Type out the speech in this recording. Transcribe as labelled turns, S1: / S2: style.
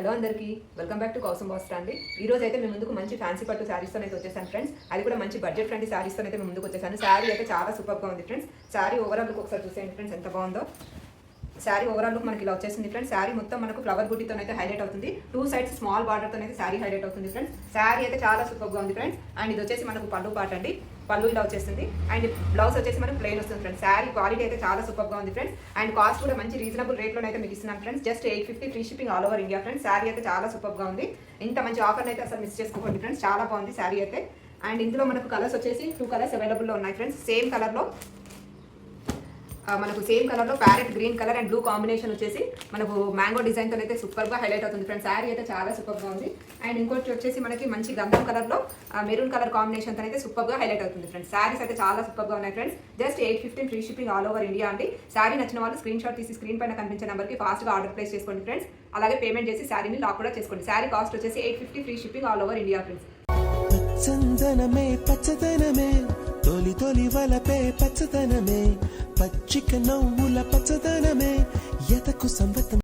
S1: Hello అందరికీ welcome back to కౌసం boss అండి. ఈ రోజు అయితే మేము ముందుకు మంచి ఫ్యాన్సీ పట్టు శారీస్తో అయితే వచ్చేసాను ఫ్రెండ్స్. అది కూడా మంచి బడ్జెట్ ఫ్రెండ్లీ శారీస్తో అయితే మేము ముందుకు వచ్చేసాను. శారీ అయితే చాలా సూపర్గా ఉంది ఫ్రెండ్స్. శారీ ఓవరాల్ లుక్ ఒకసారి చూసేయండి ఫ్రెండ్స్, ఎంత బాగుందో. శారీ ఓవరాల్ లుక్ మనకి ఇలా వచ్చేసింది ఫ్రెండ్స్. శారీ మొత్తం మనకు ఫ్లవర్ బూటీతో అయితే హైలైట్ అవుతుంది. 2 సైడ్స్ స్మాల్ బార్డర్తో అయితే శారీ హైలైట్ అవుతుంది ఫ్రెండ్స్. శారీ అయితే చాలా సూపర్గా ఉంది ఫ్రెండ్స్. అండ్ ఇది వచ్చేసి మనకు పళ్ళు పాట అండి. పళ్ళు ఇలా వచ్చేస్తుంది. అండ్ బ్లౌజ్ వచ్చేసి మనకు ప్లెయిన్ వస్తుంది ఫ్రెండ్స్. శారీ క్వాలిటీ అయితే చాలా సూపర్గా ఉంది ఫ్రెండ్స్. అండ్ కాస్ట్ కూడా మంచి రీజనబుల్ రేట్లో అయితే మీకు ఇస్తున్నాను friends. Just 850 free shipping all over India friends. Sari అయితే చాలా సూపర్గా ఉంది. ఇంత మంచి ఆఫర్ అయితే అసలు మిస్ చేసుకోకండి ఫ్రెండ్స్. చాలా బాగుంది శారీ అయితే. అండ్ ఇందులో మనకు కలర్స్ వచ్చేసి 2 కలర్స్ అవైలబుల్లో ఉన్నాయి ఫ్రెండ్స్. సేమ్ కలర్లో parrot green colour and blue combination వచ్చేసి మనకు మ్యాంగో డిజైన్తో అయితే సూపర్గా హైలైట్ అవుతుంది ఫ్రెండ్స్. శారీ అయితే చాలా సూపర్గా ఉంది. అండ్ ఇంకోటి వచ్చేసి మనకి మంచి గంధం కలర్లో మెరూన్ కలర్ కాంబినేషన్తో అయితే సూపర్గా హైలైట్ అవుతుంది ఫ్రెండ్స్. శారీస్ అయితే చాలా సూపర్గా ఉన్నాయి friends. Just 850 free shipping all over India అండి. శారీ నచ్చిన వాళ్ళు స్క్రీన్ షాట్ తీసి స్క్రీన్ పైన కనిపించే నెంబర్కి ఫాస్ట్గా ఆర్డర్ ప్లేస్ చేసుకోండి ఫ్రెండ్స్. అలాగే పేమెంట్ చేసి శారీని లాక్ కూడా చేసుకోండి. శారీ కాస్ట్ వచ్చేసి 850 free shipping all over India friends.
S2: చందనమే పచ్చదనమే తొలి తొలి వలపే పచ్చదనమే పచ్చిక నవ్వుల పచ్చదనమే ఎతకు సంవతం